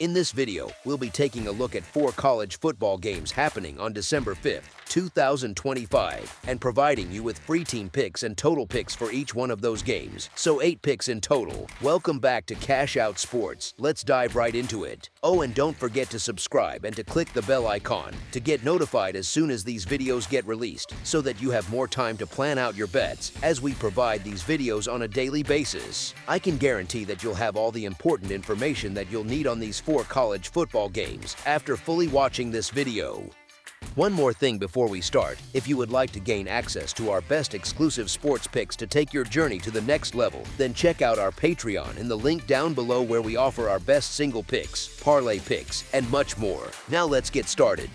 In this video, we'll be taking a look at 4 college football games happening on December 5th, 2025, and providing you with free team picks and total picks for each one of those games, so 8 picks in total. Welcome back to Cash Out Sports. Let's dive right into it. Oh, and don't forget to subscribe and to click the bell icon to get notified as soon as these videos get released, so that you have more time to plan out your bets as we provide these videos on a daily basis. I can guarantee that you'll have all the important information that you'll need on these 4 college football games after fully watching this video. One more thing before we start: if you would like to gain access to our best exclusive sports picks to take your journey to the next level, then check out our Patreon in the link down below, where we offer our best single picks, parlay picks, and much more. Now let's get started.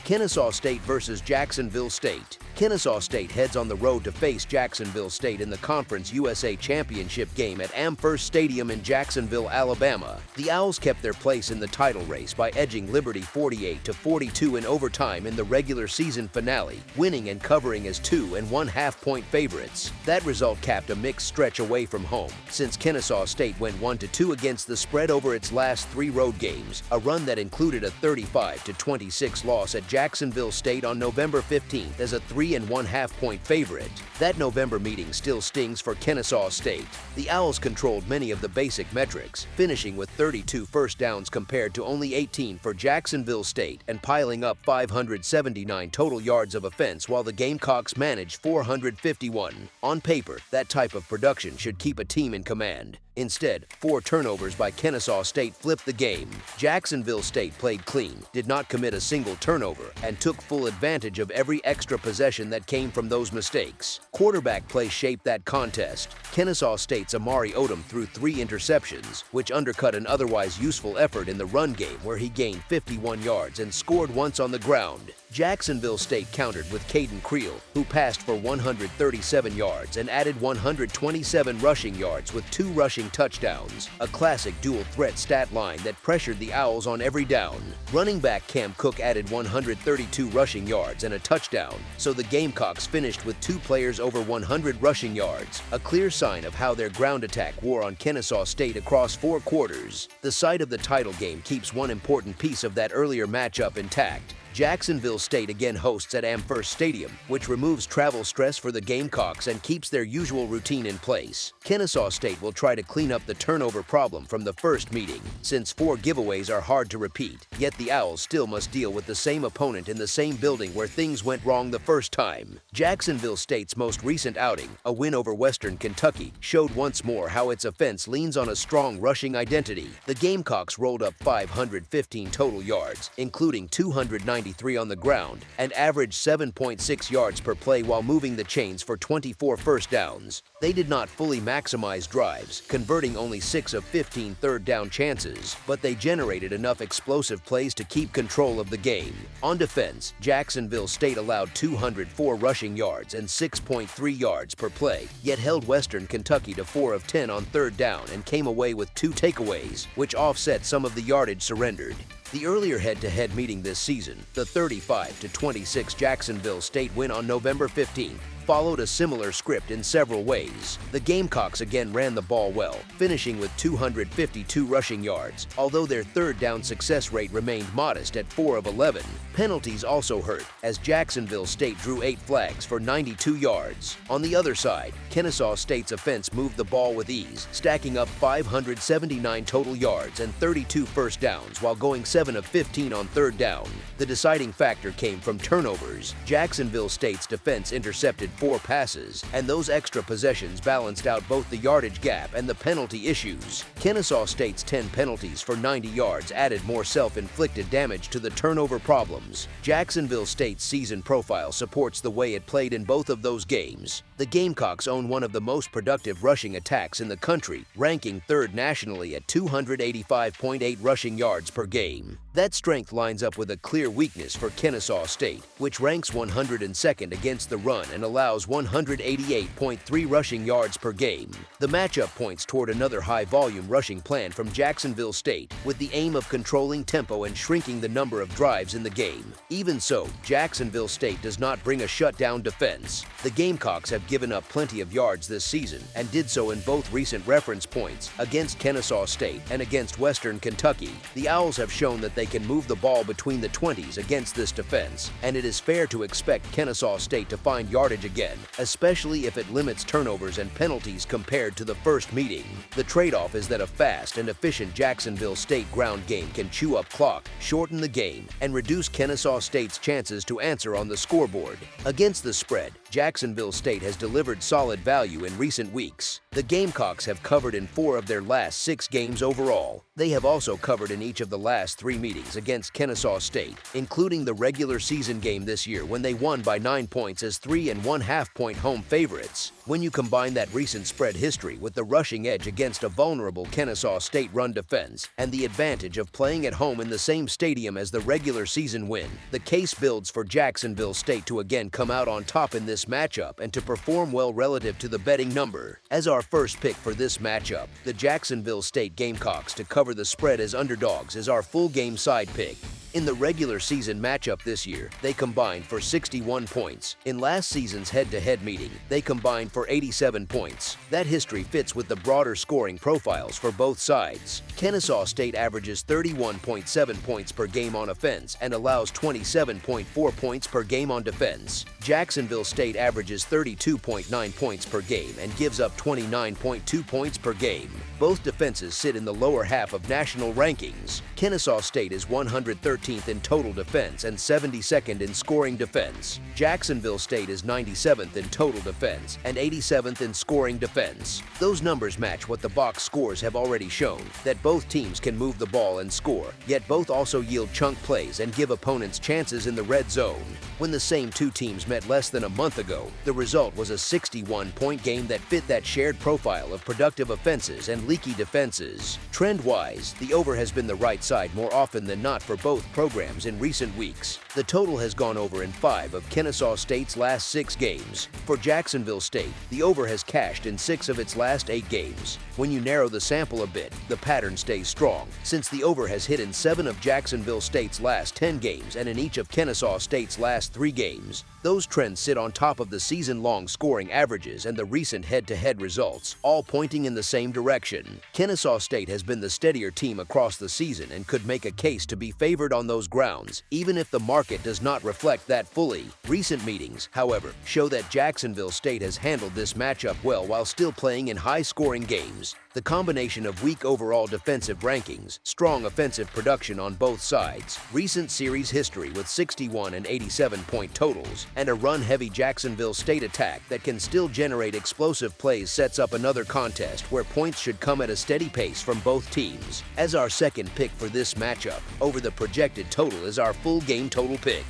Kennesaw State versus Jacksonville State. Kennesaw State heads on the road to face Jacksonville State in the Conference USA Championship game at Amherst Stadium in Jacksonville, Alabama. The Owls kept their place in the title race by edging Liberty 48-42 in overtime in the regular season finale, winning and covering as 2 1/2 point favorites. That result capped a mixed stretch away from home, since Kennesaw State went 1-2 against the spread over its last 3 road games, a run that included a 35-26 loss at Jacksonville State on November 15th as a 3 1/2 point favorite. That November meeting still stings for Kennesaw State. The Owls controlled many of the basic metrics, finishing with 32 first downs compared to only 18 for Jacksonville State, and piling up 579 total yards of offense, while the Gamecocks managed 451. On paper, that type of production should keep a team in command. Instead, 4 turnovers by Kennesaw State flipped the game. Jacksonville State played clean, did not commit a single turnover, and took full advantage of every extra possession that came from those mistakes. Quarterback play shaped that contest. Kennesaw State's Amari Odom threw 3 interceptions, which undercut an otherwise useful effort in the run game, where he gained 51 yards and scored once on the ground. Jacksonville State countered with Caden Creel, who passed for 137 yards and added 127 rushing yards with 2 rushing touchdowns, a classic dual-threat stat line that pressured the Owls on every down. Running back Cam Cook added 132 rushing yards and a touchdown, so the Gamecocks finished with 2 players over 100 rushing yards, a clear sign of how their ground attack wore on Kennesaw State across 4 quarters. The site of the title game keeps one important piece of that earlier matchup intact. Jacksonville State again hosts at Amherst Stadium, which removes travel stress for the Gamecocks and keeps their usual routine in place. Kennesaw State will try to clean up the turnover problem from the first meeting, since 4 giveaways are hard to repeat, yet the Owls still must deal with the same opponent in the same building where things went wrong the first time. Jacksonville State's most recent outing, a win over Western Kentucky, showed once more how its offense leans on a strong rushing identity. The Gamecocks rolled up 515 total yards, including 293 on the ground, and averaged 7.6 yards per play while moving the chains for 24 first downs. They did not fully maximize drives, converting only 6 of 15 third down chances, but they generated enough explosive plays to keep control of the game. On defense, Jacksonville State allowed 204 rushing yards and 6.3 yards per play, yet held Western Kentucky to 4 of 10 on third down and came away with 2 takeaways, which offset some of the yardage surrendered. The earlier head-to-head meeting this season, the 35-26 Jacksonville State win on November 15th, followed a similar script in several ways. The Gamecocks again ran the ball well, finishing with 252 rushing yards, although their third down success rate remained modest at 4 of 11. Penalties also hurt, as Jacksonville State drew 8 flags for 92 yards. On the other side, Kennesaw State's offense moved the ball with ease, stacking up 579 total yards and 32 first downs while going 7 of 15 on third down. The deciding factor came from turnovers. Jacksonville State's defense intercepted 4 passes, and those extra possessions balanced out both the yardage gap and the penalty issues. Kennesaw State's 10 penalties for 90 yards added more self-inflicted damage to the turnover problems. Jacksonville State's season profile supports the way it played in both of those games. The Gamecocks own one of the most productive rushing attacks in the country, ranking 3rd nationally at 285.8 rushing yards per game. That strength lines up with a clear weakness for Kennesaw State, which ranks 102nd against the run and allows 188.3 rushing yards per game. The matchup points toward another high-volume rushing plan from Jacksonville State, with the aim of controlling tempo and shrinking the number of drives in the game. Even so, Jacksonville State does not bring a shutdown defense. The Gamecocks have given up plenty of yards this season and did so in both recent reference points against Kennesaw State and against Western Kentucky. The Owls have shown that they can move the ball between the 20s against this defense, and it is fair to expect Kennesaw State to find yardage again, especially if it limits turnovers and penalties compared to the first meeting. The trade-off is that a fast and efficient Jacksonville State ground game can chew up clock, shorten the game, and reduce Kennesaw State's chances to answer on the scoreboard. Against the spread, Jacksonville State has delivered solid value in recent weeks. The Gamecocks have covered in 4 of their last 6 games overall. They have also covered in each of the last 3 meetings against Kennesaw State, including the regular season game this year when they won by 9 points as 3.5 point home favorites. When you combine that recent spread history with the rushing edge against a vulnerable Kennesaw State run defense and the advantage of playing at home in the same stadium as the regular season win, the case builds for Jacksonville State to again come out on top in this matchup and to perform well relative to the betting number. As our first pick for this matchup, the Jacksonville State Gamecocks to cover the spread as underdogs is our full game side pick. In the regular season matchup this year, they combined for 61 points. In last season's head-to-head meeting, they combined for 87 points. That history fits with the broader scoring profiles for both sides. Kennesaw State averages 31.7 points per game on offense and allows 27.4 points per game on defense. Jacksonville State averages 32.9 points per game and gives up 29.2 points per game. Both defenses sit in the lower half of national rankings. Kennesaw State is 113th in total defense and 72nd in scoring defense. Jacksonville State is 97th in total defense and 87th in scoring defense. Those numbers match what the box scores have already shown, that both teams can move the ball and score, yet both also yield chunk plays and give opponents chances in the red zone. When the same 2 teams met less than a month ago, the result was a 61-point game that fit that shared profile of productive offenses and leaky defenses. Trend-wise, the over has been the right side more often than not for both programs in recent weeks. The total has gone over in 5 of Kennesaw State's last 6 games. For Jacksonville State, the over has cashed in 6 of its last 8 games. When you narrow the sample a bit, the pattern stays strong, since the over has hit in 7 of Jacksonville State's last 10 games and in each of Kennesaw State's last 3 games. Those trends sit on top of the season-long scoring averages and the recent head-to-head results, all pointing in the same direction. Kennesaw State has been the steadier team across the season and could make a case to be favored on those grounds, even if the market does not reflect that fully. Recent meetings, however, show that Jacksonville State has handled this matchup well while still playing in high-scoring games. The combination of weak overall defensive rankings, strong offensive production on both sides, recent series history with 61 and 87-point totals, and a run-heavy Jacksonville State attack that can still generate explosive plays sets up another contest where points should come at a steady pace from both teams. As our second pick for this matchup, over the projected total is our full game total pick.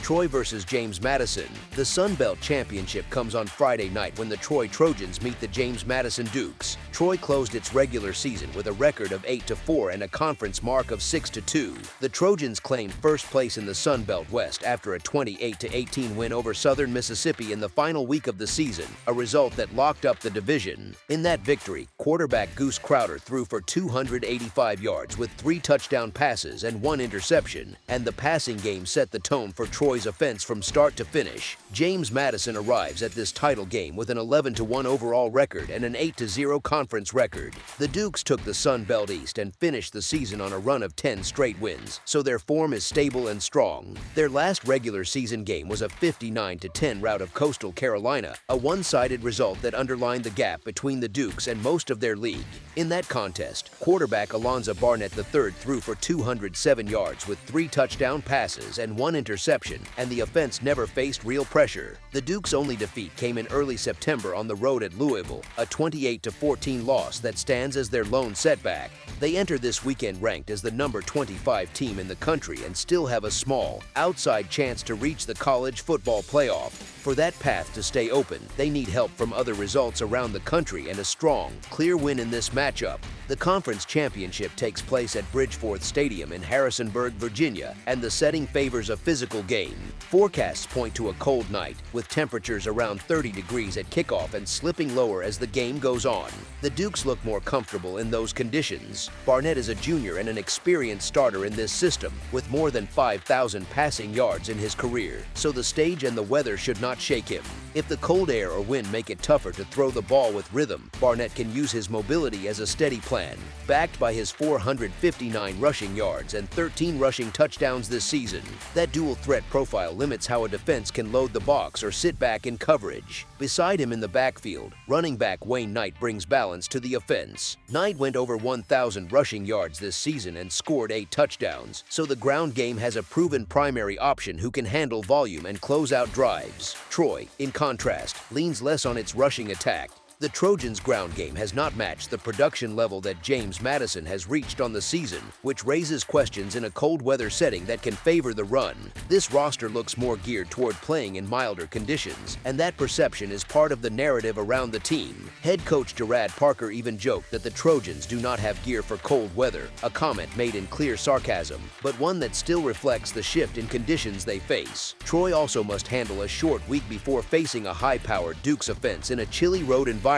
Troy versus James Madison. The Sun Belt Championship comes on Friday night when the Troy Trojans meet the James Madison Dukes. Troy closed its regular season with a record of 8-4 and a conference mark of 6-2. The Trojans claimed first place in the Sun Belt West after a 28-18 win over Southern Mississippi in the final week of the season, a result that locked up the division. In that victory, quarterback Goose Crowder threw for 285 yards with 3 touchdown passes and 1 interception, and the passing game set the tone for Troy's offense from start to finish. James Madison arrives at this title game with an 11-1 overall record and an 8-0 conference record. The Dukes took the Sun Belt East and finished the season on a run of 10 straight wins, so their form is stable and strong. Their last regular season game was a 59-10 rout of Coastal Carolina, a one-sided result that underlined the gap between the Dukes and most of their league. In that contest, quarterback Alonzo Barnett III threw for 207 yards with 3 touchdown passes and 1 interception, and the offense never faced real pressure. The Dukes' only defeat came in early September on the road at Louisville, a 28-14 loss that stands as their lone setback. They enter this weekend ranked as the number 25 team in the country and still have a small, outside chance to reach the college football playoff. for that path to stay open, they need help from other results around the country and a strong, clear win in this matchup. The conference championship takes place at Bridgeforth Stadium in Harrisonburg, Virginia, and the setting favors a physical game. Forecasts point to a cold night, with temperatures around 30 degrees at kickoff and slipping lower as the game goes on. The Dukes look more comfortable in those conditions. Barnett is a junior and an experienced starter in this system, with more than 5,000 passing yards in his career, so the stage and the weather should not shake him. If the cold air or wind make it tougher to throw the ball with rhythm, Barnett can use his mobility as a steady plan. Backed by his 459 rushing yards and 13 rushing touchdowns this season, that dual threat profile limits how a defense can load the box or sit back in coverage. Beside him in the backfield, running back Wayne Knight brings balance to the offense. Knight went over 1,000 rushing yards this season and scored 8 touchdowns, so the ground game has a proven primary option who can handle volume and close out drives. Troy, in contrast, leans less on its rushing attack. The Trojans' ground game has not matched the production level that James Madison has reached on the season, which raises questions in a cold weather setting that can favor the run. This roster looks more geared toward playing in milder conditions, and that perception is part of the narrative around the team. Head coach Gerard Parker even joked that the Trojans do not have gear for cold weather, a comment made in clear sarcasm, but one that still reflects the shift in conditions they face. Troy also must handle a short week before facing a high-powered Dukes offense in a chilly road environment,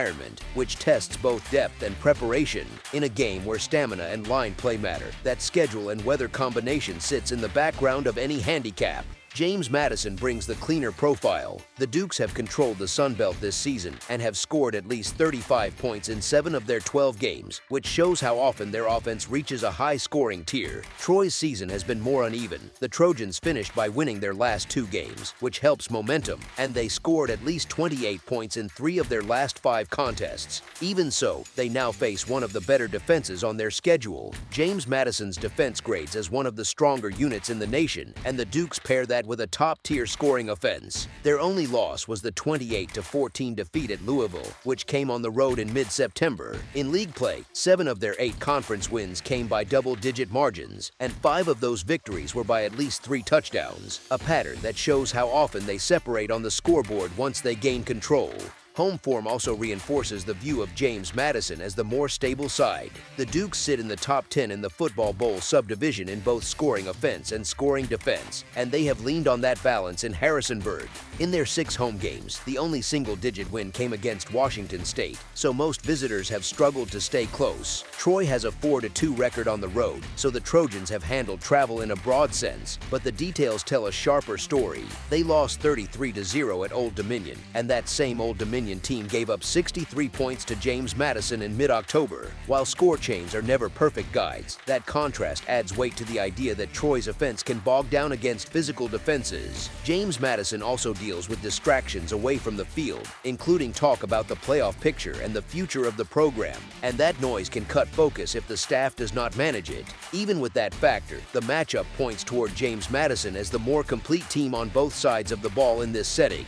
which tests both depth and preparation. In a game where stamina and line play matter, that schedule and weather combination sits in the background of any handicap. James Madison brings the cleaner profile. The Dukes have controlled the Sun Belt this season and have scored at least 35 points in 7 of their 12 games, which shows how often their offense reaches a high-scoring tier. Troy's season has been more uneven. The Trojans finished by winning their last 2 games, which helps momentum, and they scored at least 28 points in 3 of their last 5 contests. Even so, they now face one of the better defenses on their schedule. James Madison's defense grades as one of the stronger units in the nation, and the Dukes pair that with a top-tier scoring offense. Their only loss was the 28-14 defeat at Louisville, which came on the road in mid-September. In league play, 7 of their 8 conference wins came by double-digit margins, and 5 of those victories were by at least 3 touchdowns, a pattern that shows how often they separate on the scoreboard once they gain control. Home form also reinforces the view of James Madison as the more stable side. The Dukes sit in the top 10 in the Football Bowl subdivision in both scoring offense and scoring defense, and they have leaned on that balance in Harrisonburg. In their 6 home games, the only single-digit win came against Washington State, so most visitors have struggled to stay close. Troy has a 4-2 record on the road, so the Trojans have handled travel in a broad sense, but the details tell a sharper story. They lost 33-0 at Old Dominion, and that same Old Dominion team gave up 63 points to James Madison in mid-October. While score chains are never perfect guides, that contrast adds weight to the idea that Troy's offense can bog down against physical defenses. James Madison also deals with distractions away from the field, including talk about the playoff picture and the future of the program, and that noise can cut focus if the staff does not manage it. Even with that factor, the matchup points toward James Madison as the more complete team on both sides of the ball in this setting.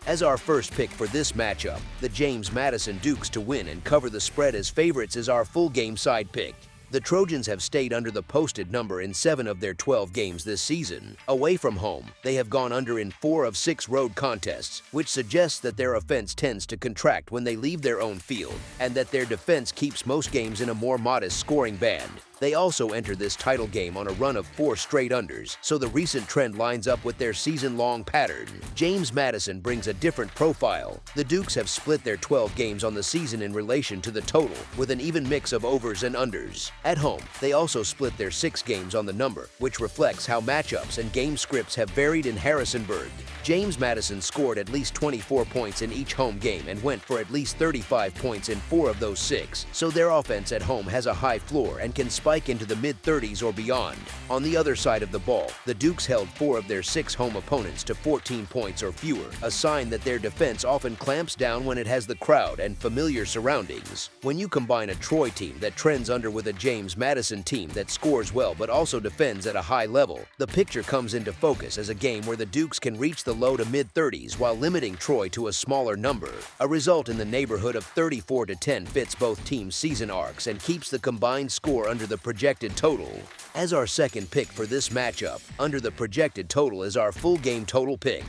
As our first pick for this matchup, the James Madison Dukes to win and cover the spread as favorites is our full game side pick. The Trojans have stayed under the posted number in 7 of their 12 games this season. Away from home, they have gone under in 4 of 6 road contests, which suggests that their offense tends to contract when they leave their own field, and that their defense keeps most games in a more modest scoring band. They also enter this title game on a run of 4 straight unders, so the recent trend lines up with their season-long pattern. James Madison brings a different profile. The Dukes have split their 12 games on the season in relation to the total, with an even mix of overs and unders. At home, they also split their 6 games on the number, which reflects how matchups and game scripts have varied in Harrisonburg. James Madison scored at least 24 points in each home game and went for at least 35 points in 4 of those 6, so their offense at home has a high floor and can spike into the mid-30s or beyond. On the other side of the ball, the Dukes held 4 of their 6 home opponents to 14 points or fewer, a sign that their defense often clamps down when it has the crowd and familiar surroundings. When you combine a Troy team that trends under with a James Madison team that scores well but also defends at a high level, the picture comes into focus as a game where the Dukes can reach the low to mid-30s while limiting Troy to a smaller number. A result in the neighborhood of 34-10 fits both teams' season arcs and keeps the combined score under the projected total. As our second pick for this matchup, under the projected total is our full game total pick.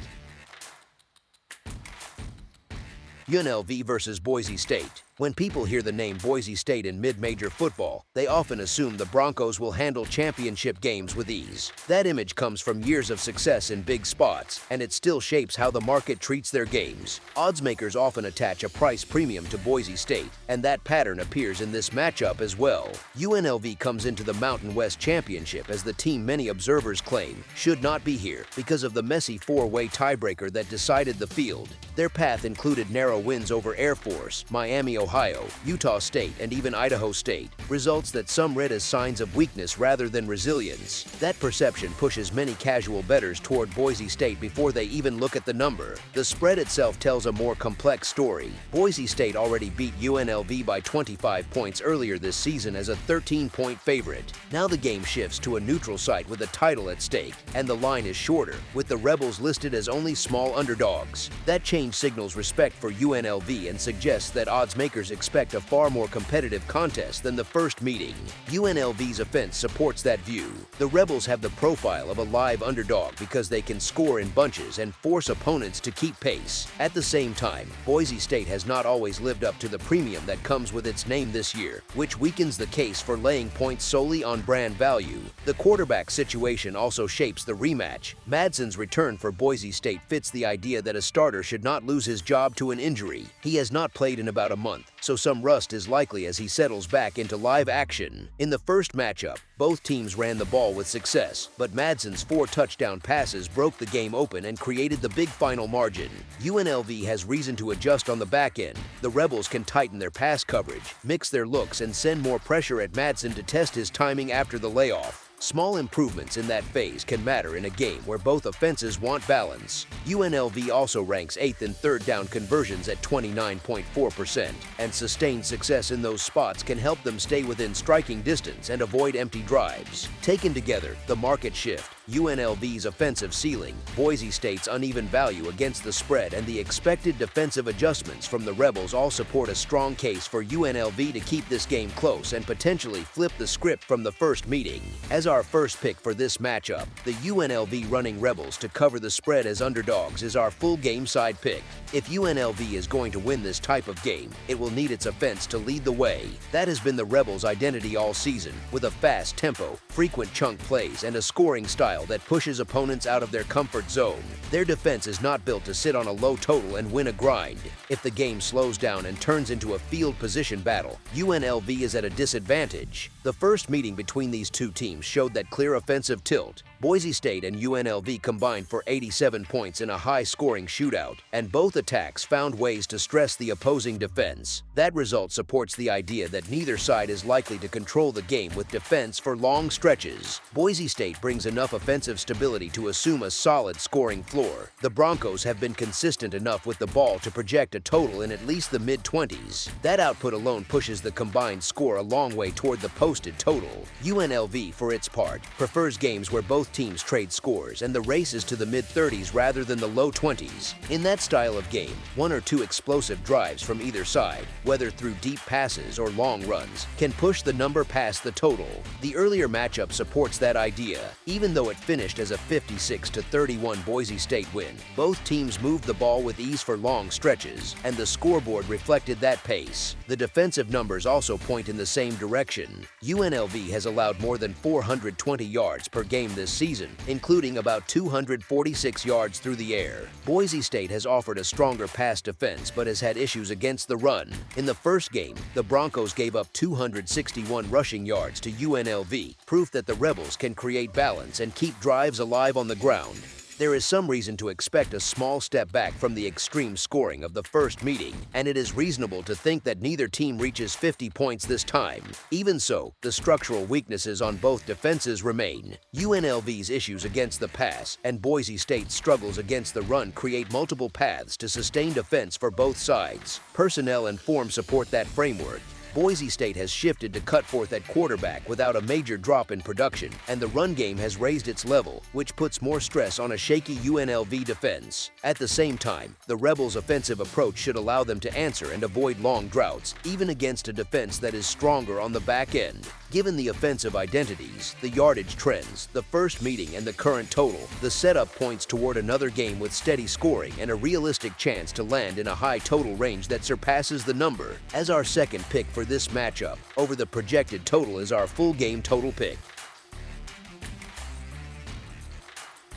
UNLV versus Boise State. When people hear the name Boise State in mid-major football, they often assume the Broncos will handle championship games with ease. That image comes from years of success in big spots, and it still shapes how the market treats their games. Oddsmakers often attach a price premium to Boise State, and that pattern appears in this matchup as well. UNLV comes into the Mountain West Championship as the team many observers claim should not be here because of the messy four-way tiebreaker that decided the field. Their path included narrow wins over Air Force, Miami, Ohio, Utah State, and even Idaho State, results that some read as signs of weakness rather than resilience. That perception pushes many casual bettors toward Boise State before they even look at the number. The spread itself tells a more complex story. Boise State already beat UNLV by 25 points earlier this season as a 13-point favorite. Now the game shifts to a neutral site with a title at stake, and the line is shorter, with the Rebels listed as only small underdogs. That change signals respect for UNLV and suggests that odds makers expect a far more competitive contest than the first meeting. UNLV's offense supports that view. The Rebels have the profile of a live underdog because they can score in bunches and force opponents to keep pace. At the same time, Boise State has not always lived up to the premium that comes with its name this year, which weakens the case for laying points solely on brand value. The quarterback situation also shapes the rematch. Madison's return for Boise State fits the idea that a starter should not lose his job to an injury. He has not played in about a month, so some rust is likely as he settles back into live action. In the first matchup, both teams ran the ball with success, but Madison's 4 touchdown passes broke the game open and created the big final margin. UNLV has reason to adjust on the back end. The Rebels can tighten their pass coverage, mix their looks, and send more pressure at Madison to test his timing after the layoff. Small improvements in that phase can matter in a game where both offenses want balance. UNLV also ranks 8th in third down conversions at 29.4%, and sustained success in those spots can help them stay within striking distance and avoid empty drives. Taken together, the market shift, UNLV's offensive ceiling, Boise State's uneven value against the spread, and the expected defensive adjustments from the Rebels all support a strong case for UNLV to keep this game close and potentially flip the script from the first meeting. As our first pick for this matchup, the UNLV running Rebels to cover the spread as underdogs is our full game side pick. If UNLV is going to win this type of game, it will need its offense to lead the way. That has been the Rebels' identity all season, with a fast tempo, frequent chunk plays, and a scoring style that pushes opponents out of their comfort zone. Their defense is not built to sit on a low total and win a grind. If the game slows down and turns into a field position battle, UNLV is at a disadvantage. The first meeting between these two teams showed that clear offensive tilt. Boise State and UNLV combined for 87 points in a high-scoring shootout, and both attacks found ways to stress the opposing defense. That result supports the idea that neither side is likely to control the game with defense for long stretches. Boise State brings enough offensive stability to assume a solid scoring floor. The Broncos have been consistent enough with the ball to project a total in at least the mid-20s. That output alone pushes the combined score a long way toward the posted total. UNLV, for its part, prefers games where both teams trade scores, and the race is to the mid-30s rather than the low 20s. In that style of game, 1 or 2 explosive drives from either side, whether through deep passes or long runs, can push the number past the total. The earlier matchup supports that idea. Even though it finished as a 56-31 Boise State win, both teams moved the ball with ease for long stretches, and the scoreboard reflected that pace. The defensive numbers also point in the same direction. UNLV has allowed more than 420 yards per game this season, including about 246 yards through the air. Boise State has offered a stronger pass defense but has had issues against the run. In the first game, the Broncos gave up 261 rushing yards to UNLV, proof that the Rebels can create balance and keep drives alive on the ground. There is some reason to expect a small step back from the extreme scoring of the first meeting, and it is reasonable to think that neither team reaches 50 points this time. Even so, the structural weaknesses on both defenses remain. UNLV's issues against the pass and Boise State's struggles against the run create multiple paths to sustained offense for both sides. Personnel and form support that framework. Boise State has shifted to Cutforth at quarterback without a major drop in production, and the run game has raised its level, which puts more stress on a shaky UNLV defense. At the same time, the Rebels' offensive approach should allow them to answer and avoid long droughts, even against a defense that is stronger on the back end. Given the offensive identities, the yardage trends, the first meeting, and the current total, the setup points toward another game with steady scoring and a realistic chance to land in a high total range that surpasses the number. As our second pick for this matchup, over the projected total is our full game total pick.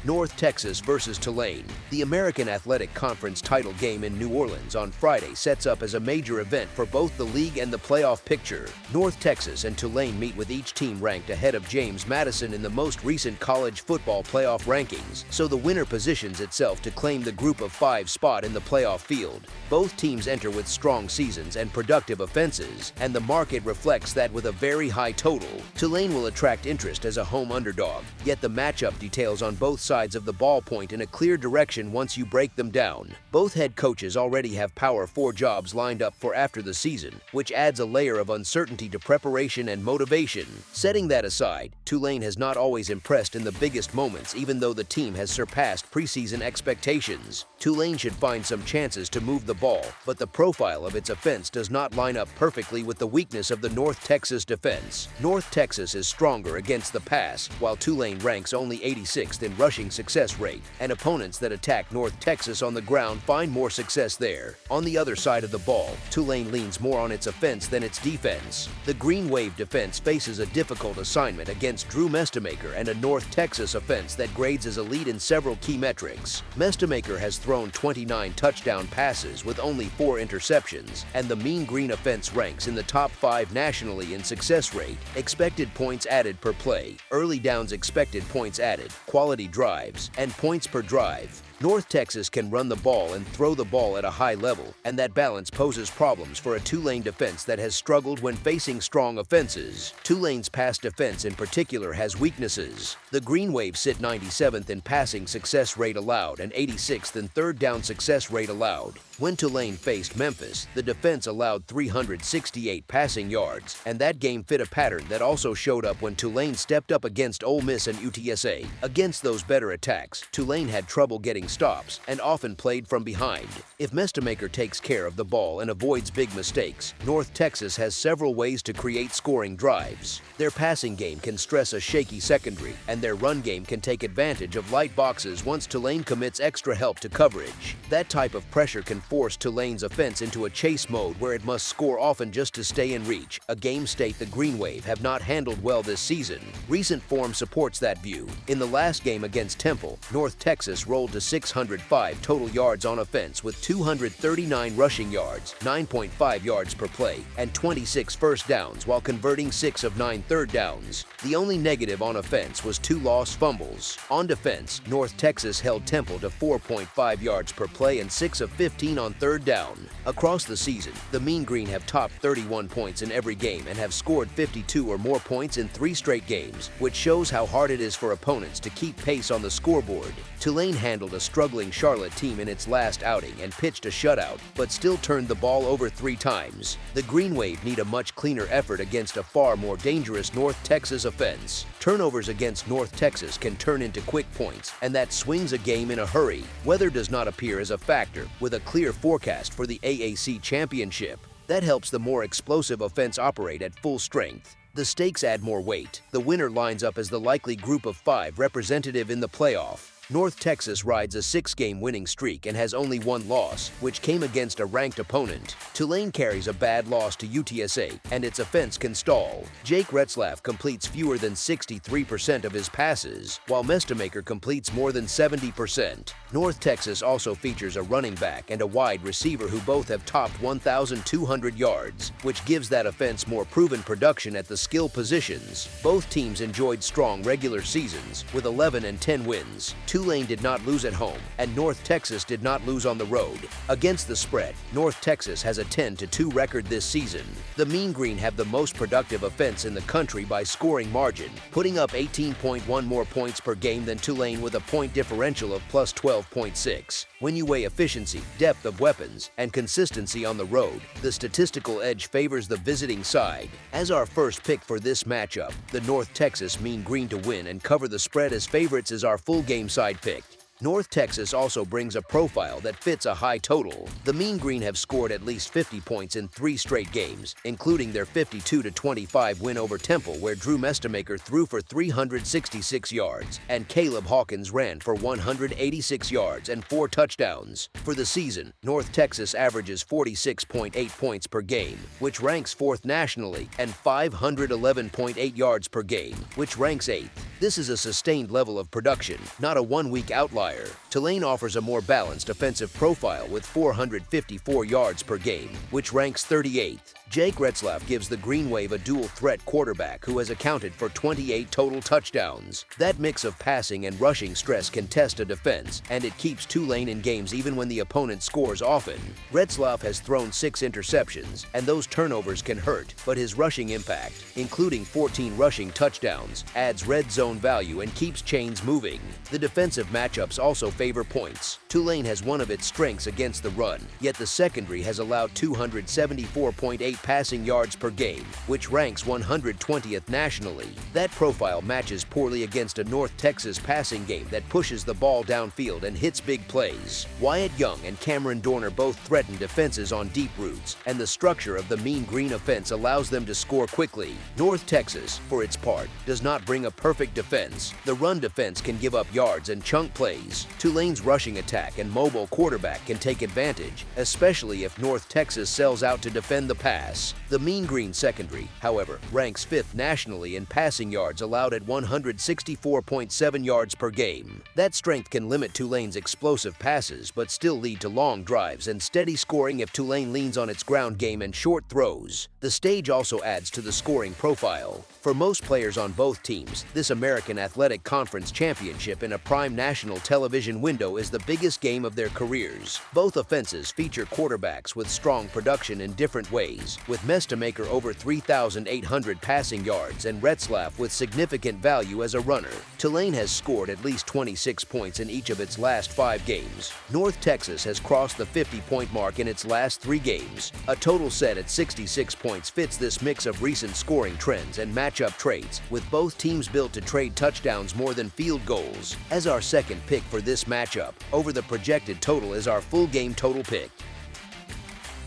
North Texas versus Tulane. The American Athletic Conference title game in New Orleans on Friday sets up as a major event for both the league and the playoff picture. North Texas and Tulane meet with each team ranked ahead of James Madison in the most recent college football playoff rankings, so the winner positions itself to claim the Group of 5 spot in the playoff field. Both teams enter with strong seasons and productive offenses, and the market reflects that with a very high total. Tulane will attract interest as a home underdog, yet the matchup details on both sides of the ball point in a clear direction once you break them down. Both head coaches already have Power 4 jobs lined up for after the season, which adds a layer of uncertainty to preparation and motivation. Setting that aside, Tulane has not always impressed in the biggest moments, even though the team has surpassed preseason expectations. Tulane should find some chances to move the ball, but the profile of its offense does not line up perfectly with the weakness of the North Texas defense. North Texas is stronger against the pass, while Tulane ranks only 86th in rushing success rate, and opponents that attack North Texas on the ground find more success there. On the other side of the ball, Tulane leans more on its offense than its defense. The Green Wave defense faces a difficult assignment against Drew Mestemaker and a North Texas offense that grades as elite in several key metrics. Mestemaker has thrown 29 touchdown passes with only 4 interceptions, and the Mean Green offense ranks in the top 5 nationally in success rate, expected points added per play, early downs expected points added, quality drives, and points per drive. North Texas can run the ball and throw the ball at a high level, and that balance poses problems for a Tulane defense that has struggled when facing strong offenses. Tulane's pass defense in particular has weaknesses. The Green Wave sit 97th in passing success rate allowed and 86th in third down success rate allowed. When Tulane faced Memphis, the defense allowed 368 passing yards, and that game fit a pattern that also showed up when Tulane stepped up against Ole Miss and UTSA. Against those better attacks, Tulane had trouble getting stops and often played from behind. If Mestemaker takes care of the ball and avoids big mistakes, North Texas has several ways to create scoring drives. Their passing game can stress a shaky secondary, and their run game can take advantage of light boxes once Tulane commits extra help to coverage. That type of pressure can force Tulane's offense into a chase mode where it must score often just to stay in reach, a game state the Green Wave have not handled well this season. Recent form supports that view. In the last game against Temple, North Texas rolled to 605 total yards on offense with 239 rushing yards, 9.5 yards per play, and 26 first downs while converting 6 of 9 third downs. The only negative on offense was 2 lost fumbles. On defense, North Texas held Temple to 4.5 yards per play and 6 of 15 on third down. Across the season, the Mean Green have topped 31 points in every game and have scored 52 or more points in 3 straight games, which shows how hard it is for opponents to keep pace on the scoreboard. Tulane handled a struggling Charlotte team in its last outing and pitched a shutout, but still turned the ball over 3 times. The Green Wave need a much cleaner effort against a far more dangerous North Texas offense. Turnovers against North Texas can turn into quick points, and that swings a game in a hurry. Weather does not appear as a factor, with a clear forecast for the AAC championship. That helps the more explosive offense operate at full strength. The stakes add more weight. The winner lines up as the likely Group of 5 representative in the playoff. North Texas rides a 6-game winning streak and has only 1 loss, which came against a ranked opponent. Tulane carries a bad loss to UTSA, and its offense can stall. Jake Retzlaff completes fewer than 63% of his passes, while Mestemaker completes more than 70%. North Texas also features a running back and a wide receiver who both have topped 1,200 yards, which gives that offense more proven production at the skill positions. Both teams enjoyed strong regular seasons, with 11 and 10 wins. Tulane did not lose at home, and North Texas did not lose on the road. Against the spread, North Texas has a 10-2 record this season. The Mean Green have the most productive offense in the country by scoring margin, putting up 18.1 more points per game than Tulane with a point differential of plus 12.6. When you weigh efficiency, depth of weapons, and consistency on the road, the statistical edge favors the visiting side. As our first pick for this matchup, the North Texas Mean Green to win and cover the spread as favorites is our full game side pick. North Texas also brings a profile that fits a high total. The Mean Green have scored at least 50 points in 3 straight games, including their 52-25 win over Temple, where Drew Mestamaker threw for 366 yards and Caleb Hawkins ran for 186 yards and 4 touchdowns. For the season, North Texas averages 46.8 points per game, which ranks 4th nationally, and 511.8 yards per game, which ranks 8th. This is a sustained level of production, not a one-week outlier. Tulane offers a more balanced offensive profile with 454 yards per game, which ranks 38th. Jake Retzlaff gives the Green Wave a dual-threat quarterback who has accounted for 28 total touchdowns. That mix of passing and rushing stress can test a defense, and it keeps Tulane in games even when the opponent scores often. Retzlaff has thrown 6 interceptions, and those turnovers can hurt, but his rushing impact, including 14 rushing touchdowns, adds red zone value and keeps chains moving. The defensive matchups also favor points. Tulane has one of its strengths against the run, yet the secondary has allowed 274.8 passing yards per game, which ranks 120th nationally. That profile matches poorly against a North Texas passing game that pushes the ball downfield and hits big plays. Wyatt Young and Cameron Dorner both threaten defenses on deep routes, and the structure of the Mean Green offense allows them to score quickly. North Texas, for its part, does not bring a perfect defense. The run defense can give up yards and chunk plays. Tulane's rushing attack and mobile quarterback can take advantage, especially if North Texas sells out to defend the pass. The Mean Green secondary, however, ranks 5th nationally in passing yards allowed at 164.7 yards per game. That strength can limit Tulane's explosive passes but still lead to long drives and steady scoring if Tulane leans on its ground game and short throws. The stage also adds to the scoring profile. For most players on both teams, this American Athletic Conference championship in a prime national television window is the biggest game of their careers. Both offenses feature quarterbacks with strong production in different ways, with Mestamaker over 3,800 passing yards and Retzlaff with significant value as a runner. Tulane has scored at least 26 points in each of its last 5 games. North Texas has crossed the 50-point mark in its last 3 games. A total set at 66 points fits this mix of recent scoring trends and matchup traits, with both teams built to trade touchdowns more than field goals. As our second pick for this matchup, over the projected total is our full game total pick.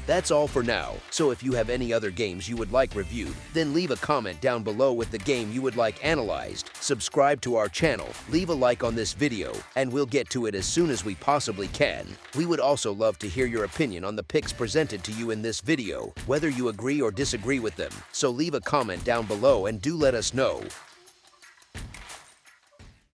That's all for now, so if you have any other games you would like reviewed, then leave a comment down below with the game you would like analyzed, subscribe to our channel, leave a like on this video, and we'll get to it as soon as we possibly can. We would also love to hear your opinion on the picks presented to you in this video, whether you agree or disagree with them, so leave a comment down below and do let us know.